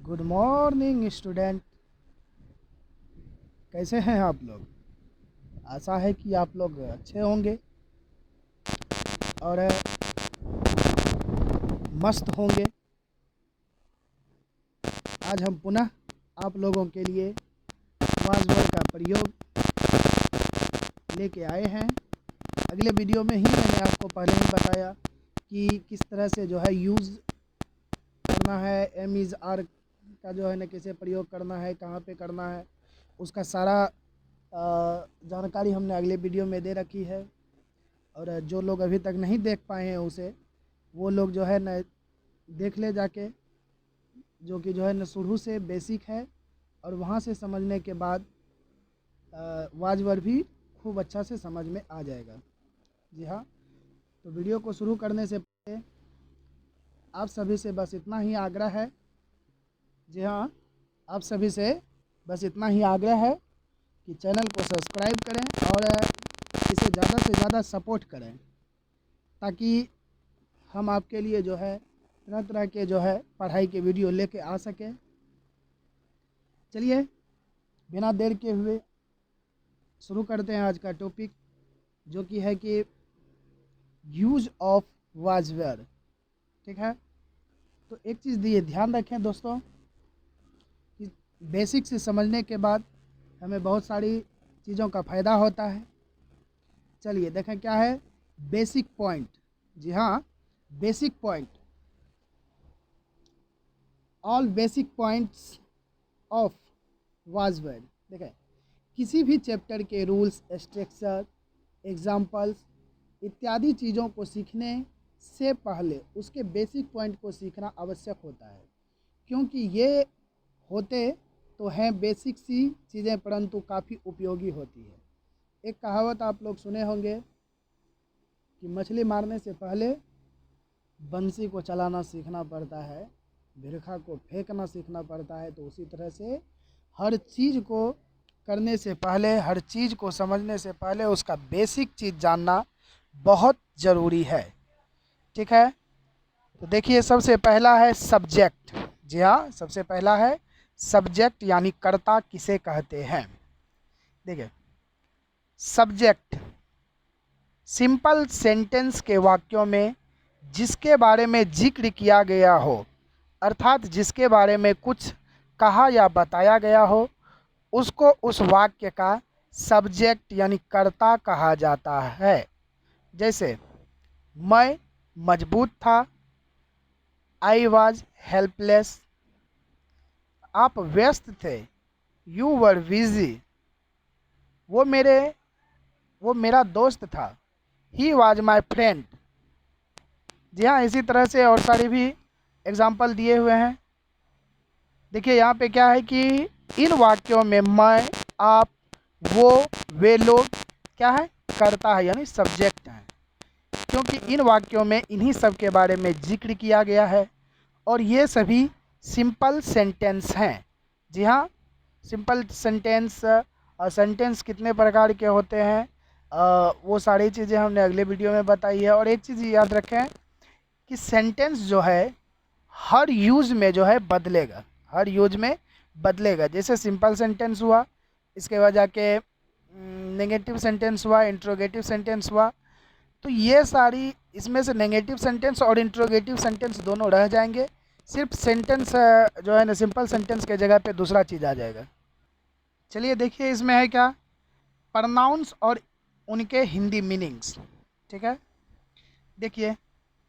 Good morning student. कैसे हैं आप लोग? आशा है कि आप लोग अच्छे होंगे और मस्त होंगे। आज हम पुनः आप लोगों के लिए आवाज़ वर्ड का प्रयोग लेके आए हैं। अगले वीडियो में ही मैंने आपको पहले ही बताया कि किस तरह से जो है यूज़ करना है, एम इज़ आर का जो है ना कैसे प्रयोग करना है, कहाँ पे करना है, उसका सारा जानकारी हमने अगले वीडियो में दे रखी है। और जो लोग अभी तक नहीं देख पाए हैं उसे, वो लोग जो है न देख ले जाके, जो कि जो है न शुरू से बेसिक है और वहाँ से समझने के बाद वाजवर भी खूब अच्छा से समझ में आ जाएगा। जी हाँ, तो वीडियो को शुरू करने से पहले आप सभी से बस इतना ही आग्रह है। जी हाँ, आप सभी से बस इतना ही आग्रह है कि चैनल को सब्सक्राइब करें और इसे ज़्यादा से ज़्यादा सपोर्ट करें, ताकि हम आपके लिए जो है तरह तरह के जो है पढ़ाई के वीडियो लेके आ सकें। चलिए बिना देर के हुए शुरू करते हैं आज का टॉपिक, जो कि है कि यूज ऑफ वाजवेयर। ठीक है, तो एक चीज़ दिए ध्यान रखें दोस्तों कि बेसिक से समझने के बाद हमें बहुत सारी चीज़ों का फ़ायदा होता है। चलिए देखें क्या है बेसिक पॉइंट। जी हाँ, basic point, all basic points of was were. देखें, किसी भी चैप्टर के रूल्स, स्ट्रक्चर, एग्जाम्पल्स इत्यादि चीज़ों को सीखने से पहले उसके बेसिक पॉइंट को सीखना आवश्यक होता है, क्योंकि ये होते तो हैं बेसिक सी चीज़ें, परंतु काफ़ी उपयोगी होती है। एक कहावत आप लोग सुने होंगे कि मछली मारने से पहले बंसी को चलाना सीखना पड़ता है, भिरखा को फेंकना सीखना पड़ता है। तो उसी तरह से हर चीज़ को करने से पहले, हर चीज़ को समझने से पहले उसका बेसिक चीज़ जानना बहुत ज़रूरी है। ठीक है, तो देखिए सबसे पहला है सब्जेक्ट। जी हाँ, सबसे पहला है सब्जेक्ट, यानी कर्ता किसे कहते हैं। देखिए सब्जेक्ट सिंपल सेंटेंस के वाक्यों में जिसके बारे में जिक्र किया गया हो, अर्थात जिसके बारे में कुछ कहा या बताया गया हो, उसको उस वाक्य का सब्जेक्ट यानी कर्ता कहा जाता है। जैसे मैं मजबूत था, आई वॉज हेल्पलेस। आप व्यस्त थे, यू वर बिजी। वो मेरा दोस्त था, ही वॉज माई फ्रेंड। जी हाँ, इसी तरह से और सारी भी एग्जाम्पल दिए हुए हैं। देखिए यहाँ पे क्या है कि इन वाक्यों में मैं, आप, वो, वे लोग क्या है, कर्ता है यानी सब्जेक्ट है, क्योंकि इन वाक्यों में इन्हीं सब के बारे में जिक्र किया गया है और ये सभी सिंपल सेंटेंस हैं। जी हाँ, सिंपल सेंटेंस। और सेंटेंस कितने प्रकार के होते हैं वो सारी चीज़ें हमने अगले वीडियो में बताई है। और एक चीज़ याद रखें कि सेंटेंस जो है हर यूज़ में जो है बदलेगा, हर यूज में बदलेगा। जैसे सिंपल सेंटेंस हुआ, इसके बाद जाके नेगेटिव सेंटेंस हुआ, इंट्रोगेटिव सेंटेंस हुआ। तो ये सारी इसमें से नेगेटिव सेंटेंस और इंट्रोगेटिव सेंटेंस दोनों रह जाएंगे, सिर्फ सेंटेंस जो है ना सिंपल सेंटेंस के जगह पे दूसरा चीज़ आ जाएगा। चलिए देखिए इसमें है क्या, प्रोनाउंस और उनके हिंदी मीनिंग्स। ठीक है, देखिए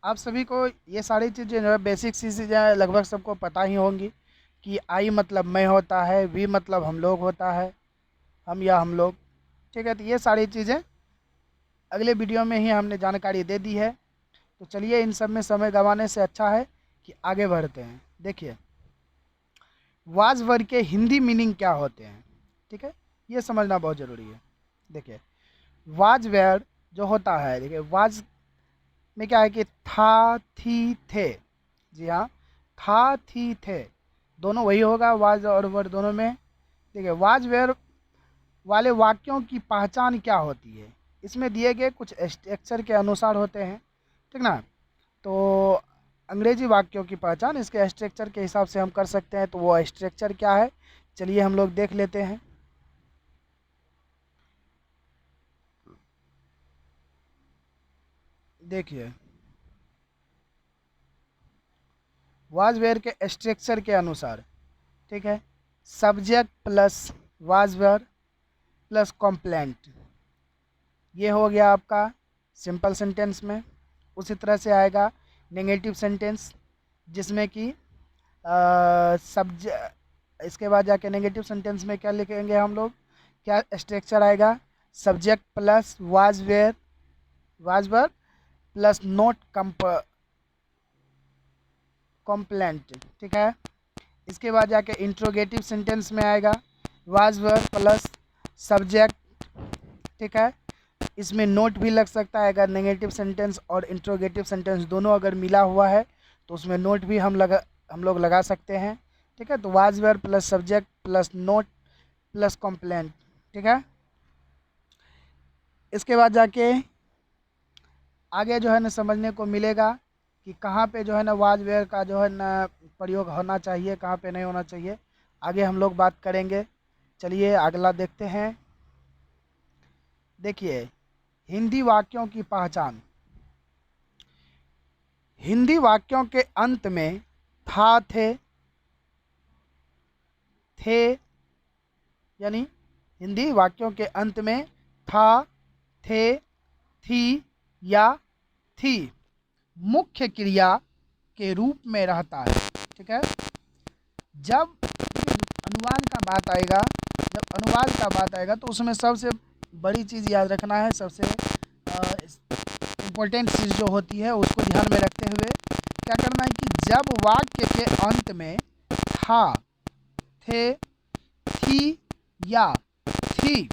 आप सभी को ये सारी चीज़ें जो है बेसिक सी चीज़ें लगभग सबको पता ही होंगी कि आई मतलब मैं होता है, वी मतलब हम लोग होता है, हम या हम लोग। ठीक है, तो ये सारी चीज़ें अगले वीडियो में ही हमने जानकारी दे दी है। तो चलिए इन सब में समय गंवाने से अच्छा है कि आगे बढ़ते हैं। देखिए वाज वर्ड के हिंदी मीनिंग क्या होते हैं। ठीक है, ये समझना बहुत ज़रूरी है। देखिए वाज वर्ड जो होता है, देखिए वाज में क्या है कि था, थी, थे। जी हाँ, था, थी, थे, दोनों वही होगा वाज और वर्ड दोनों में। देखिए वाज वेयर वाले वाक्यों की पहचान क्या होती है, इसमें दिए गए कुछ स्ट्रक्चर के अनुसार होते हैं। ठीक ना, तो अंग्रेजी वाक्यों की पहचान इसके स्ट्रक्चर के हिसाब से हम कर सकते हैं। तो वो स्ट्रक्चर क्या है, चलिए हम लोग देख लेते हैं। देखिए, वाज वेयर के स्ट्रक्चर के अनुसार, ठीक है, subject plus was were plus complement, ये हो गया आपका सिंपल सेंटेंस में। उसी तरह से आएगा नेगेटिव सेंटेंस, जिसमें कि इसके बाद जाके नेगेटिव सेंटेंस में क्या लिखेंगे हम लोग, क्या स्ट्रक्चर आएगा, subject plus was were plus not complement, ठीक है। इसके बाद जाके इंट्रोगेटिव सेंटेंस में आएगा वाज वेयर प्लस सब्जेक्ट, ठीक है। इसमें नोट भी लग सकता है, अगर नेगेटिव सेंटेंस और इंट्रोगेटिव सेंटेंस दोनों अगर मिला हुआ है तो उसमें नोट भी हम लोग लगा सकते हैं, ठीक है। तो was were plus subject plus not plus complement, ठीक है। इसके बाद जाके आगे जो है ना समझने को मिलेगा कि कहाँ पे जो है ना वाज वेयर का जो है ना प्रयोग होना चाहिए, कहाँ पे नहीं होना चाहिए, आगे हम लोग बात करेंगे। चलिए अगला देखते हैं। देखिए, हिंदी वाक्यों की पहचान। हिंदी वाक्यों के अंत में था, थे, यानी हिंदी वाक्यों के अंत में था, थे, थी या थी मुख्य क्रिया के रूप में रहता है, ठीक है। जब अनुवाद का बात आएगा, तो उसमें सबसे बड़ी चीज़ याद रखना है, सबसे इम्पोर्टेंट चीज़ जो होती है उसको ध्यान में रखते हुए क्या करना है कि जब वाक्य के अंत में था, थे, थी या थी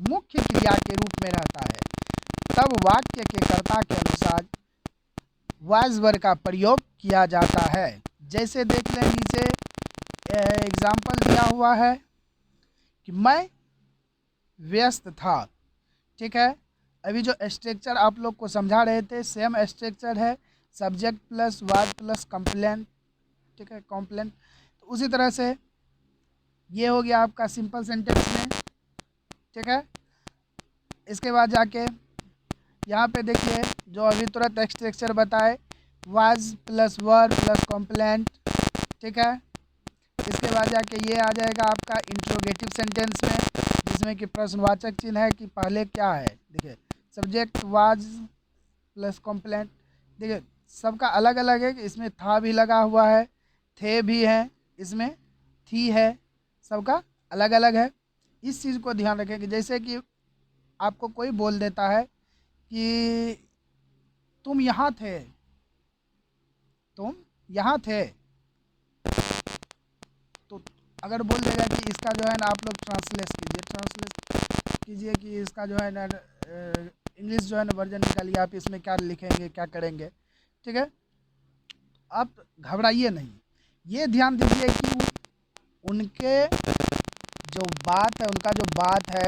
मुख्य क्रिया के रूप में रहता है, तब वाक्य के कर्ता के अनुसार वाज वेयर का प्रयोग किया जाता है। जैसे देख लें, नीचे एग्जाम्पल दिया हुआ है कि मैं व्यस्त था, ठीक है। अभी जो स्ट्रक्चर आप लोग को समझा रहे थे सेम स्ट्रक्चर है, subject plus was plus complaint, ठीक है, कॉम्प्लेंट। तो उसी तरह से ये हो गया आपका सिंपल सेंटेंस में, ठीक है। इसके बाद जाके यहाँ पे देखिए जो अभी तुरंत स्ट्रक्चर बताए, was plus were plus complement, ठीक है। इसके बाद जाके ये आ जाएगा आपका इंट्रोगेटिव सेंटेंस में, जिसमें कि प्रश्नवाचक चिन्ह है कि पहले क्या है। देखिए, सब्जेक्ट वाज प्लस कॉम्प्लेंट, देखिए सबका अलग अलग है कि इसमें था भी लगा हुआ है, थे भी हैं, इसमें थी है, सबका अलग अलग है। इस चीज़ को ध्यान रखें कि जैसे कि आपको कोई बोल देता है कि तुम यहाँ थे, तुम यहाँ थे, तो अगर बोल देगा कि इसका जो है ना आप लोग ट्रांसलेट कीजिए कि इसका जो है ना इंग्लिश जो है ना वर्जन निकालिए, आप इसमें क्या लिखेंगे, क्या करेंगे, ठीक है। आप घबराइए नहीं, ये ध्यान दीजिए कि उनके जो बात है,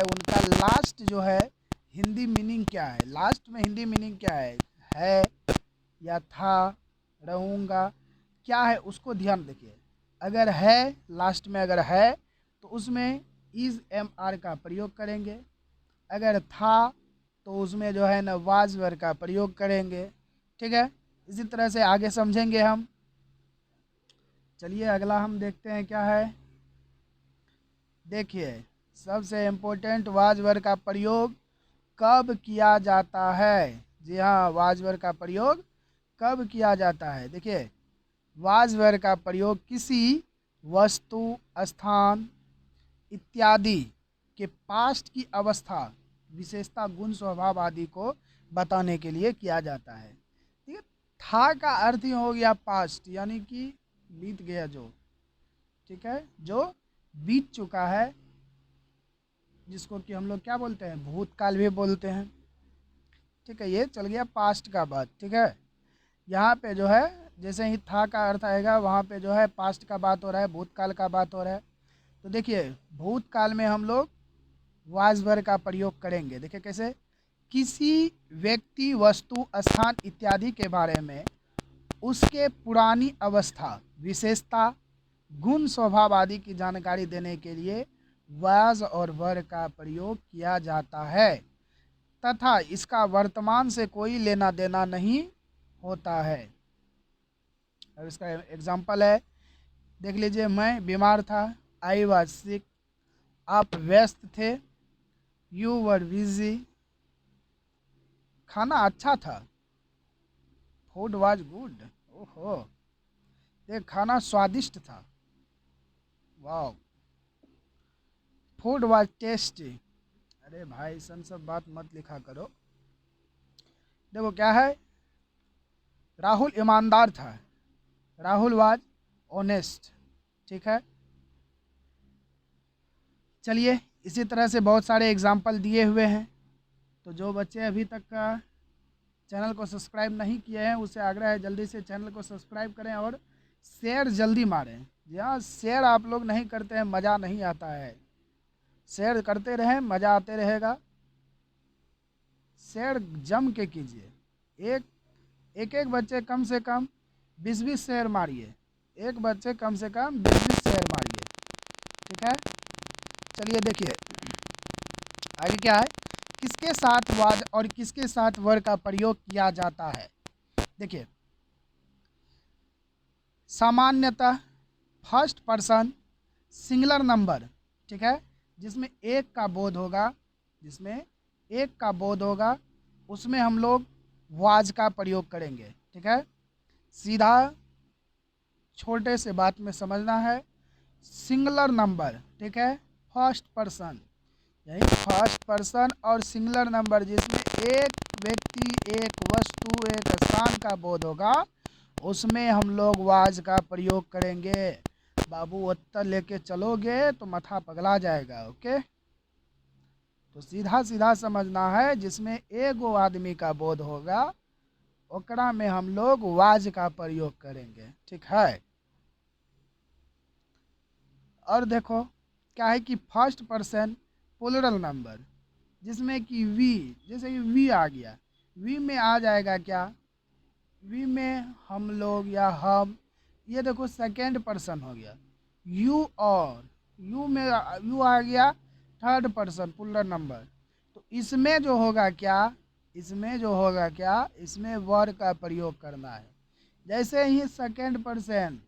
उनका लास्ट जो है हिंदी मीनिंग क्या है, लास्ट में हिंदी मीनिंग क्या है या था, रहूँगा, क्या है उसको ध्यान देखिए। अगर है, लास्ट में अगर है तो उसमें इज़ एम आर का प्रयोग करेंगे, अगर था तो उसमें जो है ना वाज वेयर का प्रयोग करेंगे, ठीक है। इसी तरह से आगे समझेंगे हम। चलिए अगला हम देखते हैं क्या है। देखिए, सबसे इम्पोर्टेंट वाज वेयर का प्रयोग कब किया जाता है। जी हाँ, वाज वेयर का प्रयोग कब किया जाता है। देखिए, वाज वेयर का प्रयोग किसी वस्तु, स्थान इत्यादि के पास्ट की अवस्था, विशेषता, गुण, स्वभाव आदि को बताने के लिए किया जाता है, ठीक है। था का अर्थ ही हो गया पास्ट, यानी कि बीत गया जो, ठीक है, जो बीत चुका है, जिसको कि हम लोग क्या बोलते हैं, भूतकाल भी बोलते हैं, ठीक है। ये चल गया पास्ट का बात, ठीक है। यहाँ पे जो है जैसे ही था का अर्थ आएगा वहाँ पे जो है पास्ट का बात हो रहा है, भूतकाल का बात हो रहा है। तो देखिए, भूतकाल में हम लोग वाज वेयर का प्रयोग करेंगे। देखिए कैसे, किसी व्यक्ति, वस्तु, स्थान इत्यादि के बारे में उसके पुरानी अवस्था, विशेषता, गुण, स्वभाव आदि की जानकारी देने के लिए वाज और वर का प्रयोग किया जाता है तथा इसका वर्तमान से कोई लेना देना नहीं होता है। अब इसका एग्जाम्पल है, देख लीजिए, मैं बीमार था, आई वॉज सिक। आप व्यस्त थे, यू वर बिजी। खाना अच्छा था, फूड वाज गुड। ओहो, ये खाना स्वादिष्ट था, वाह। Food was tasty. अरे भाई सब बात मत लिखा करो। देखो क्या है, राहुल ईमानदार था, राहुल वाज ऑनेस्ट। ठीक है, चलिए इसी तरह से बहुत सारे एग्जाम्पल दिए हुए हैं। तो जो बच्चे अभी तक का चैनल को सब्सक्राइब नहीं किए हैं, उससे आग्रह है जल्दी से चैनल को सब्सक्राइब करें और शेयर जल्दी मारें। जी हाँ, शेयर आप लोग नहीं करते हैं, मज़ा नहीं आता है। शेयर करते रहें, मज़ा आते रहेगा। शेयर जम के कीजिए। एक बच्चे कम से कम 20-20 शेयर मारिए। एक बच्चे कम से कम 20-20 शेयर मारिए। ठीक है, चलिए देखिए आगे क्या है, किसके साथ वाज और किसके साथ वर का प्रयोग किया जाता है। देखिए, सामान्यतः फर्स्ट पर्सन सिंगुलर नंबर, ठीक है, जिसमें एक का बोध होगा, जिसमें एक का बोध होगा, उसमें हम लोग वाज का प्रयोग करेंगे। ठीक है, सीधा छोटे से बात में समझना है। सिंगुलर नंबर, ठीक है, फर्स्ट पर्सन, यही फर्स्ट पर्सन और सिंगुलर नंबर जिसमें एक व्यक्ति, एक वस्तु, एक स्थान का बोध होगा, उसमें हम लोग वाज का प्रयोग करेंगे। बाबू उत्तर लेके चलोगे तो माथा पगला जाएगा। ओके, तो सीधा सीधा समझना है, जिसमें एगो आदमी का बोध होगा ओकरा में हम लोग वाज का प्रयोग करेंगे। ठीक है, और देखो क्या है कि फर्स्ट पर्सन प्लूरल नंबर, जिसमें कि वी, जैसे कि वी आ गया, वी में आ जाएगा क्या, वी में हम लोग या हम, ये देखो सेकेंड पर्सन हो गया। यू, और यू में यू आ गया थर्ड पर्सन प्लूरल नंबर। तो इसमें जो होगा क्या, इसमें जो होगा क्या, इसमें वर का प्रयोग करना है। जैसे ही सेकेंड पर्सन,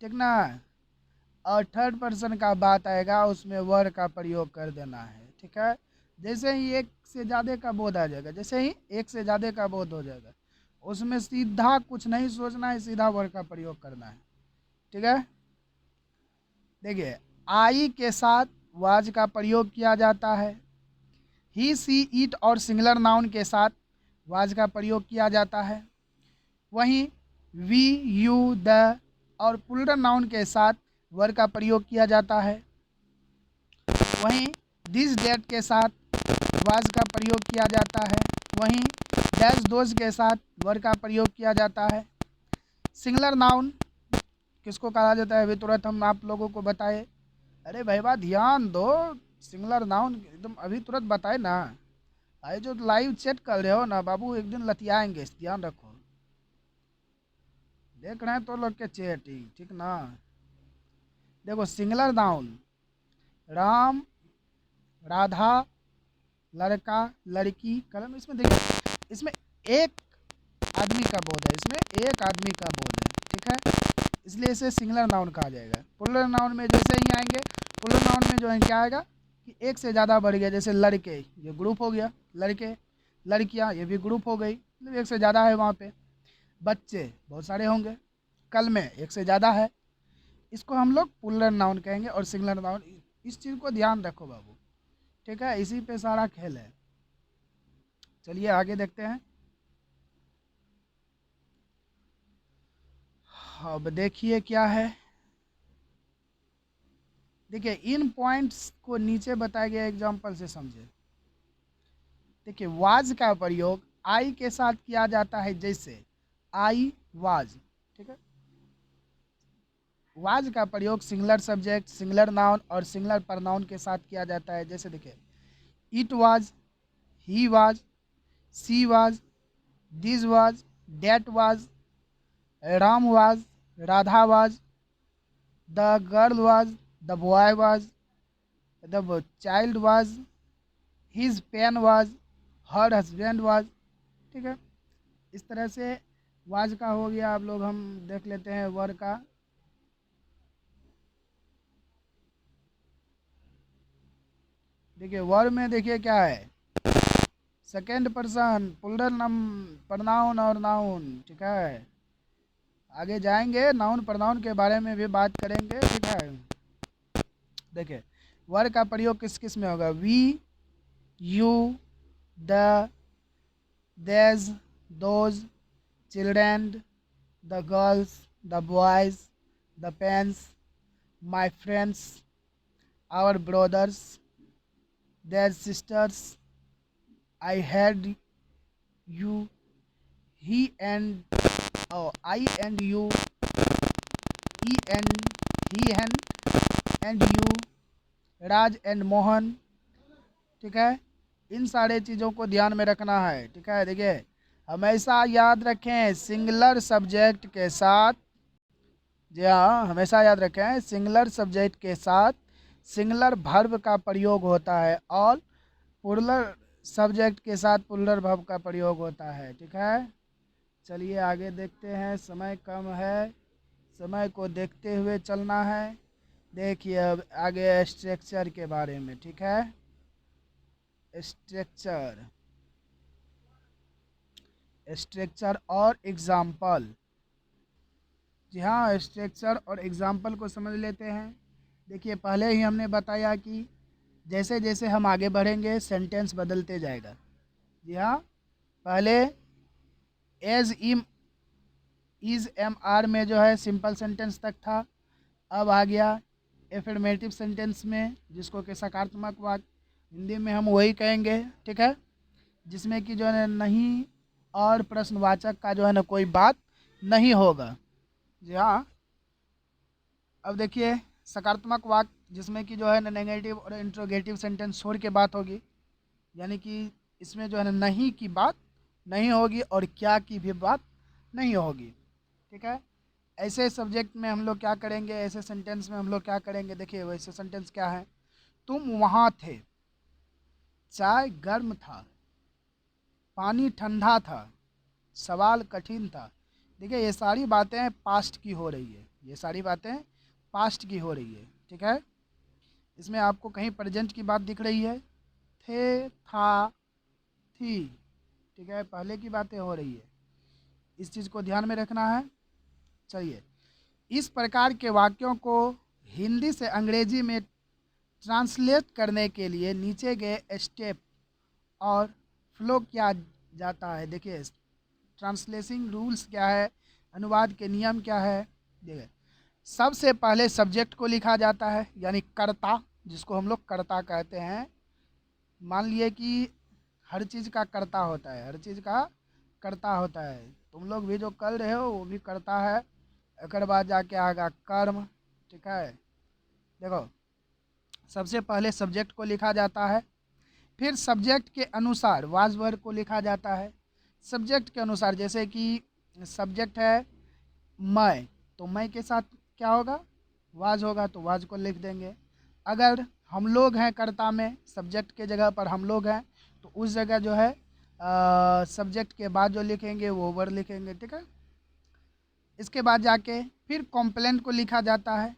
ठीक ना, और थर्ड पर्सन का बात आएगा, उसमें वर का प्रयोग कर देना है। ठीक है, जैसे ही एक से ज़्यादा का बोध आ जाएगा, जैसे ही एक से ज़्यादा का बोध हो जाएगा, उसमें सीधा कुछ नहीं सोचना है, सीधा वर का प्रयोग करना है। ठीक है, देखिए, आई के साथ वाज का प्रयोग किया जाता है। ही, सी, इट और सिंगुलर नाउन के साथ वाज का प्रयोग किया जाता है। वहीं वी, यू, द और प्लूरल नाउन के साथ वर का प्रयोग किया जाता है। वहीं दिस, डेट के साथ वाज का प्रयोग किया जाता है। वहीं डैश, दोज के साथ वर का प्रयोग किया जाता है। सिंगुलर नाउन किसको कहा जाता है, अभी तुरंत हम आप लोगों को बताए। अरे भाई ध्यान दो, सिंगुलर नाउन एकदम अभी तुरंत बताए ना। आए जो लाइव चैट कर रहे हो ना बाबू, एक दिन लतियाएंगे, ध्यान रखो। देख रहे हैं तो लोग के चैटिंग, ठीक ना। देखो, सिंगुलर नाउन राम, राधा, लड़का, लड़की, कलम, इसमें देखिए, इसमें एक आदमी का बोध है, इसमें एक आदमी का बोध है। ठीक है, इसलिए इसे सिंगुलर नाउन कहा जाएगा। प्लूरल नाउन में जैसे ही आएंगे, प्लूरल नाउन में जो है क्या आएगा कि एक से ज़्यादा बढ़ गया, जैसे लड़के, ये ग्रुप हो गया, लड़के, लड़कियां, ये भी ग्रुप हो गई, मतलब एक से ज़्यादा है वहाँ पे। बच्चे बहुत सारे होंगे, कल में एक से ज़्यादा है, इसको हम लोग प्लूरल नाउन कहेंगे और सिंगुलर नाउन। इस चीज़ को ध्यान रखो बाबू। ठीक है, इसी पे सारा खेल है। चलिए आगे देखते हैं। अब देखिए क्या है, देखिए इन पॉइंट्स को नीचे बताए गए एग्जाम्पल से समझे। देखिए, वाज का प्रयोग आई के साथ किया जाता है, जैसे आई वाज। ठीक है, वाज का प्रयोग सिंगुलर सब्जेक्ट, सिंगुलर नाउन और सिंगुलर प्रनाउन के साथ किया जाता है। जैसे देखिए, it was, he was, she was, this was, that was, Ram was, Radha was, the girl was, the boy was, the child was, his pen was, her husband was. ठीक है, इस तरह से वाज का हो गया। आप लोग हम देख लेते हैं वर का। देखिए वर में देखिए क्या है, सेकेंड पर्सन प्लूरल प्रनाउन और नाउन। ठीक है, आगे जाएंगे नाउन प्रनाउन के बारे में भी बात करेंगे। ठीक है, देखिए वर का प्रयोग किस किस में होगा, we, you, they, these, those, children, the girls, the boys, the pens, my friends, our brothers, their sisters, I had you, he and, I and you, he and, he and you, Raj and Mohan. ठीक है, इन सारे चीज़ों को ध्यान में रखना है। ठीक है, देखिए हमेशा याद रखें सिंगुलर सब्जेक्ट के साथ, जी हाँ हमेशा याद रखें सिंगुलर सब्जेक्ट के साथ सिंगुलर वर्ब का प्रयोग होता है और प्लूरल सब्जेक्ट के साथ प्लूरल वर्ब का प्रयोग होता है। ठीक है, चलिए आगे देखते हैं, समय कम है, समय को देखते हुए चलना है। देखिए अब आगे स्ट्रक्चर के बारे में। ठीक है, स्ट्रक्चर, स्ट्रक्चर और एग्जाम्पल। जी हाँ, स्ट्रक्चर और एग्जाम्पल को समझ लेते हैं। देखिए पहले ही हमने बताया कि जैसे जैसे हम आगे बढ़ेंगे सेंटेंस बदलते जाएगा। जी हाँ, पहले एज, इम, इज, एम, आर में जो है सिंपल सेंटेंस तक था। अब आ गया एफर्मेटिव सेंटेंस में, जिसको कि सकारात्मक वाक्य, हिंदी में हम वही कहेंगे। ठीक है, जिसमें कि जो है नहीं और प्रश्नवाचक का जो है ना कोई बात नहीं होगा। जी हाँ, अब देखिए सकारात्मक वाक्य जिसमें कि जो है ना नेगेटिव और इंट्रोगेटिव सेंटेंस छोड़ के बात होगी, यानी कि इसमें जो है ना नहीं की बात नहीं होगी और क्या की भी बात नहीं होगी। ठीक है, ऐसे सब्जेक्ट में हम लोग क्या करेंगे, ऐसे सेंटेंस में हम लोग क्या करेंगे, देखिए वैसे सेंटेंस क्या है, तुम वहाँ थे, चाय गर्म था, पानी ठंडा था, सवाल कठिन था। देखिए ये सारी बातें पास्ट की हो रही है, ये सारी बातें पास्ट की हो रही है। ठीक है, इसमें आपको कहीं प्रेजेंट की बात दिख रही है, थे, था, थी। ठीक है, पहले की बातें हो रही है, इस चीज़ को ध्यान में रखना है। चलिए, इस प्रकार के वाक्यों को हिंदी से अंग्रेजी में ट्रांसलेट करने के लिए नीचे गए स्टेप और फ्लो किया जाता है। देखिए ट्रांसलेशन रूल्स क्या है, अनुवाद के नियम क्या है। देखिए सबसे पहले सब्जेक्ट को लिखा जाता है, यानी कर्ता, जिसको हम लोग कर्ता कहते हैं। मान लिए कि हर चीज़ का कर्ता होता है, हर चीज़ का कर्ता होता है, तुम लोग भी जो कर रहे हो वो भी करता है। एक बाद जाके आएगा कर्म। ठीक है, देखो सबसे पहले सब्जेक्ट को लिखा जाता है, फिर सब्जेक्ट के अनुसार वाज वर्ब को लिखा जाता है। सब्जेक्ट के अनुसार, जैसे कि सब्जेक्ट है मैं, तो मैं के साथ क्या होगा, वाज होगा, तो वाज को लिख देंगे। अगर हम लोग हैं कर्ता में, सब्जेक्ट के जगह पर हम लोग हैं, तो उस जगह जो है सब्जेक्ट के बाद जो लिखेंगे वो वर्ब लिखेंगे। ठीक है, इसके बाद जाके फिर कॉम्प्लेंट को लिखा जाता है।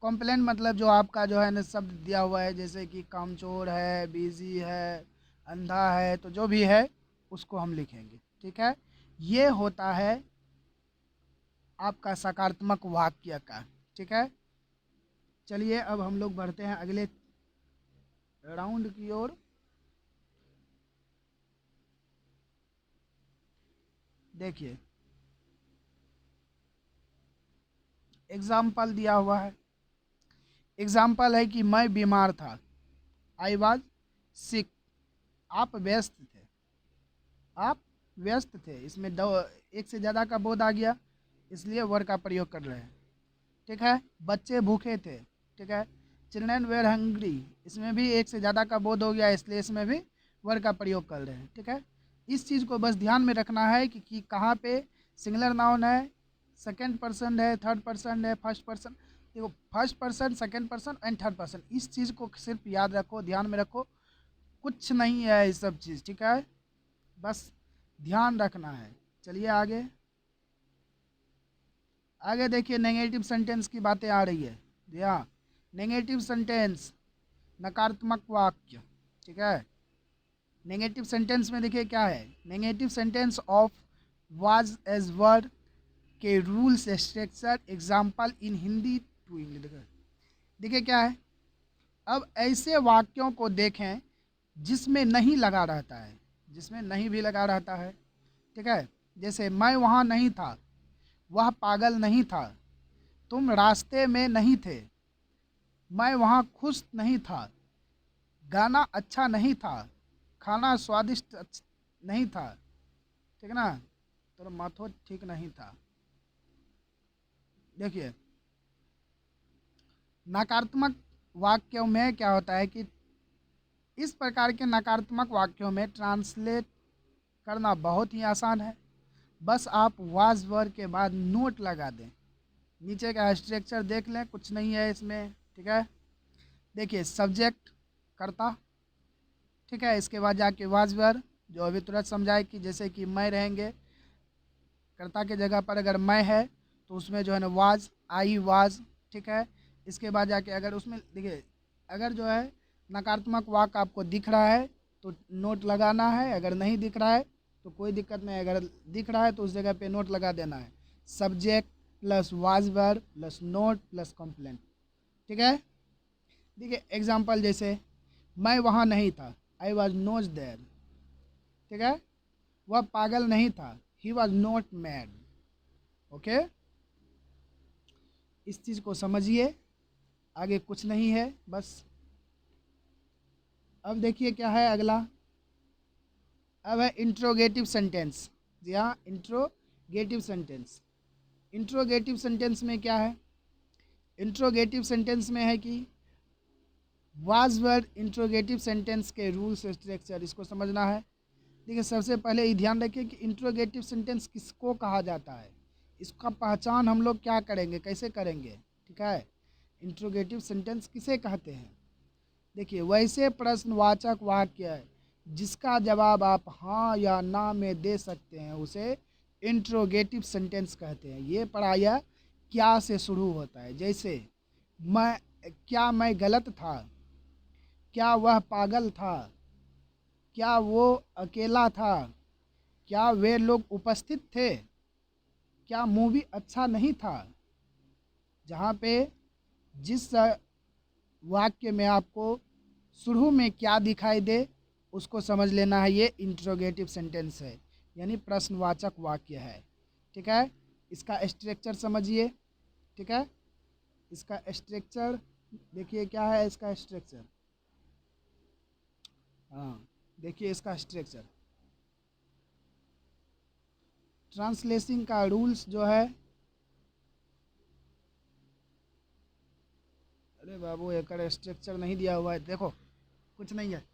कॉम्प्लेंट मतलब जो आपका जो है ना शब्द दिया हुआ है, जैसे कि कामचोर है, बिजी है, अंधा है, तो जो भी है उसको हम लिखेंगे। ठीक है, ये होता है आपका सकारात्मक वाक्य का। ठीक है, चलिए अब हम लोग बढ़ते हैं अगले राउंड की ओर। देखिए एग्जाम्पल दिया हुआ है, एग्जाम्पल है कि मैं बीमार था, आई वॉज सिक, आप व्यस्त थे, आप व्यस्त थे। इसमें दो एक से ज़्यादा का बोध आ गया, इसलिए वर का प्रयोग कर रहे हैं। ठीक है, बच्चे भूखे थे। ठीक है, चिल्ड्रेन वेर हंग्री, इसमें भी एक से ज़्यादा का बोध हो गया, इसलिए इसमें भी वर का प्रयोग कर रहे हैं। ठीक है, इस चीज़ को बस ध्यान में रखना है कि कहाँ पे सिंगुलर नाउन है, सेकंड पर्सन है, थर्ड पर्सन है, फर्स्ट पर्सन। देखो first person, second person and third person, इस चीज़ को सिर्फ याद रखो, ध्यान में रखो, कुछ नहीं है ये सब चीज़, ठीक है, बस ध्यान रखना है। चलिए आगे, आगे देखिए नेगेटिव सेंटेंस की बातें आ रही है। ध्यान, नेगेटिव सेंटेंस, नकारात्मक वाक्य, ठीक है। नेगेटिव सेंटेंस में देखिए क्या है, negative sentence of was as word के rules structure example in Hindi to English. देखिए क्या है, अब ऐसे वाक्यों को देखें जिसमें नहीं लगा रहता है, जिसमें नहीं भी लगा रहता है, ठीक है। जैसे मैं वहाँ नहीं था, वह पागल नहीं था, तुम रास्ते में नहीं थे, मैं वहाँ खुश नहीं था, गाना अच्छा नहीं था, खाना स्वादिष्ट नहीं था, ठीक ना, तो माथो ठीक नहीं था। देखिए नकारात्मक वाक्यों में क्या होता है कि इस प्रकार के नकारात्मक वाक्यों में ट्रांसलेट करना बहुत ही आसान है। बस आप वाज वर्ड के बाद नोट लगा दें, नीचे का स्ट्रक्चर देख लें, कुछ नहीं है इसमें, ठीक है। देखिए सब्जेक्ट कर्ता, ठीक है, इसके बाद जाके वाज वर्ड जो अभी तुरंत समझाए कि जैसे कि मैं रहेंगे, कर्ता के जगह पर अगर मैं है तो उसमें जो है ना वाज, आई वाज, ठीक है। इसके बाद जाके अगर उसमें देखिए अगर जो है नकारात्मक वाक्य आपको दिख रहा है तो नोट लगाना है, अगर नहीं दिख रहा है तो कोई दिक्कत नहीं, अगर दिख रहा है तो उस जगह पे नोट लगा देना है। Subject plus was verb plus not plus complaint, ठीक है। देखिए एग्जाम्पल जैसे मैं वहाँ नहीं था, आई वॉज नोट देयर, ठीक है। वह पागल नहीं था, he was not mad, okay. इस चीज़ को समझिए, आगे कुछ नहीं है बस। अब देखिए क्या है अगला, अब है इंट्रोगेटिव सेंटेंस। जी हाँ, इंट्रोगेटिव सेंटेंस। इंट्रोगेटिव सेंटेंस में क्या है, इंट्रोगेटिव सेंटेंस में है कि वाज वर्ड इंट्रोगेटिव सेंटेंस के रूल्स स्ट्रक्चर, इसको समझना है। देखिए सबसे पहले ये ध्यान रखिए कि इंट्रोगेटिव सेंटेंस किसको कहा जाता है, इसका पहचान हम लोग क्या करेंगे, कैसे करेंगे, ठीक है। इंट्रोगेटिव सेंटेंस किसे कहते हैं, देखिए वैसे प्रश्नवाचक वाक्य है जिसका जवाब आप हाँ या ना में दे सकते हैं, उसे इंट्रोगेटिव सेंटेंस कहते हैं। ये पढ़ाया क्या से शुरू होता है, जैसे मैं, क्या मैं गलत था, क्या वह पागल था, क्या वो अकेला था, क्या वे लोग उपस्थित थे, क्या मूवी अच्छा नहीं था। जहाँ पे जिस वाक्य में आपको शुरू में क्या दिखाई दे उसको समझ लेना है, ये इंट्रोगेटिव सेंटेंस है, यानी प्रश्नवाचक वाक्य है, ठीक है। इसका स्ट्रक्चर समझिए, ठीक है। इसका स्ट्रक्चर देखिए क्या है, इसका स्ट्रक्चर, हाँ देखिए इसका स्ट्रक्चर, ट्रांसलेशन का रूल्स जो है, अरे बाबू एक स्ट्रक्चर नहीं दिया हुआ है, देखो कुछ नहीं है,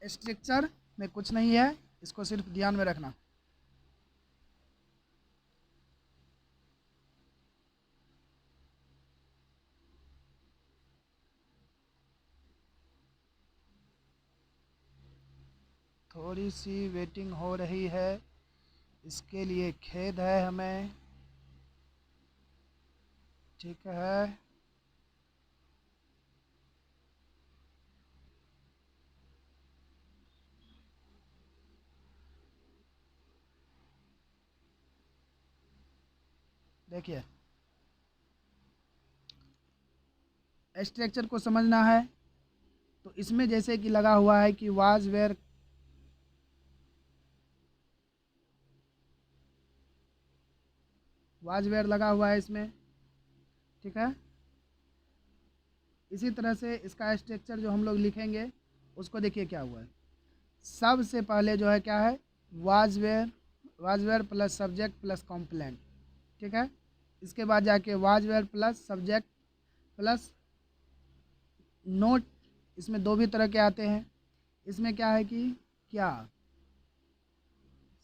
स्ट्रक्चर में कुछ नहीं है, इसको सिर्फ ध्यान में रखना। थोड़ी सी वेटिंग हो रही है, इसके लिए खेद है हमें, ठीक है। देखिए स्ट्रक्चर को समझना है तो इसमें जैसे कि लगा हुआ है कि वाज वेयर, वाज वेयर लगा हुआ है इसमें, ठीक है। इसी तरह से इसका स्ट्रक्चर जो हम लोग लिखेंगे उसको देखिए क्या हुआ है, सबसे पहले जो है क्या है, was were, was were plus subject plus complement, ठीक है। इसके बाद जाके was were plus subject plus not, इसमें दो भी तरह के आते हैं। इसमें क्या है कि क्या,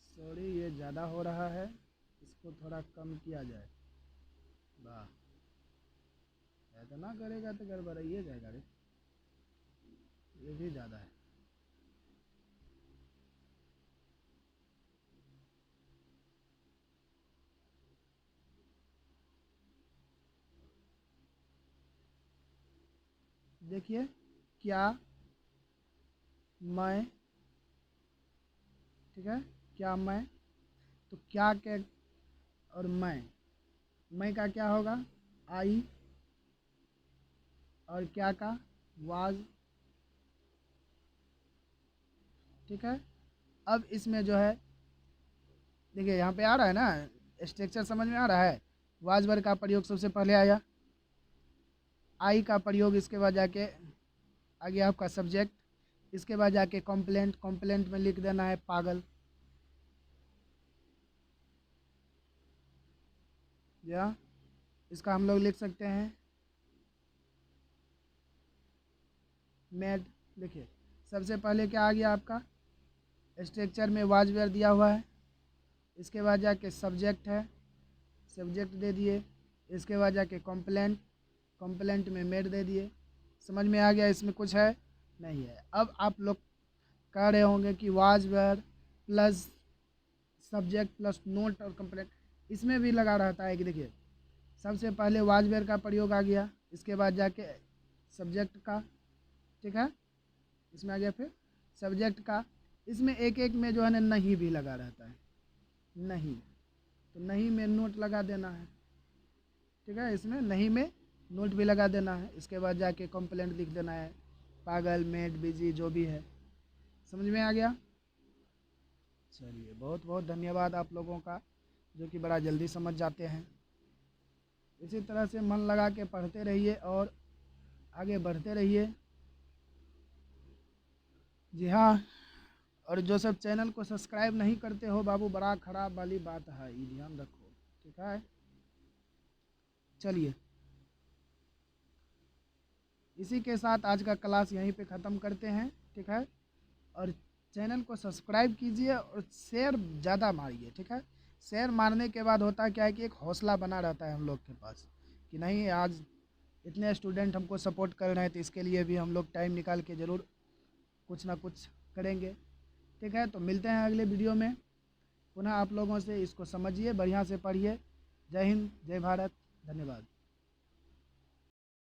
सॉरी ये ज़्यादा हो रहा है, इसको थोड़ा कम किया जाए। वाह, ऐसा ना करेगा तो गड़बड़ाइए जाएगा रे, ये भी ज़्यादा है। देखिए, क्या मैं, ठीक है, क्या मैं, तो क्या के और मैं का क्या होगा, आई, और क्या का वाज, ठीक है। अब इसमें जो है, देखिए यहाँ पे आ रहा है ना, स्ट्रक्चर समझ में आ रहा है। वाज वर्ड का प्रयोग सबसे पहले आया, आई का प्रयोग, इसके बाद जाके आ गया आपका सब्जेक्ट, इसके बाद जाके कॉम्प्लेंट, कॉम्प्लेंट में लिख देना है पागल, या इसका हम लोग लिख सकते हैं मेड। देखिए सबसे पहले क्या आ गया आपका, स्ट्रक्चर में वाज वर्ड दिया हुआ है, इसके बाद जाके सब्जेक्ट है, सब्जेक्ट दे दिए, इसके बाद जाके कॉम्प्लेंट, कॉम्प्लेंट में मेड दे दिए। समझ में आ गया, इसमें कुछ है नहीं है। अब आप लोग कह रहे होंगे कि was were plus subject plus not और कंप्लेंट, इसमें भी लगा रहता है कि देखिए सबसे पहले वाज वेयर का प्रयोग आ गया, इसके बाद जाके सब्जेक्ट का, ठीक है, इसमें आ गया फिर सब्जेक्ट का, इसमें एक एक में जो है ना नहीं भी लगा रहता है, नहीं, तो नहीं में नोट लगा देना है, ठीक है, इसमें नहीं में नोट भी लगा देना है, इसके बाद जाके कंप्लेंट लिख देना है, पागल, मेड, बिजी, जो भी है। समझ में आ गया। चलिए, बहुत बहुत धन्यवाद आप लोगों का, जो कि बड़ा जल्दी समझ जाते हैं। इसी तरह से मन लगा के पढ़ते रहिए और आगे बढ़ते रहिए। जी हाँ, और जो सब चैनल को सब्सक्राइब नहीं करते हो बाबू, बड़ा खराब वाली बात है, ये ध्यान रखो, ठीक है। चलिए, इसी के साथ आज का क्लास यहीं पे ख़त्म करते हैं, ठीक है। और चैनल को सब्सक्राइब कीजिए और शेयर ज़्यादा मारिए, ठीक है। शेयर मारने के बाद होता क्या है कि एक हौसला बना रहता है हम लोग के पास कि नहीं, आज इतने स्टूडेंट हमको सपोर्ट कर रहे हैं, तो इसके लिए भी हम लोग टाइम निकाल के ज़रूर कुछ ना कुछ करेंगे, ठीक है। तो मिलते हैं अगले वीडियो में पुनः। आप लोगों से इसको समझिए, बढ़िया से पढ़िए। जय हिंद, जय भारत, धन्यवाद।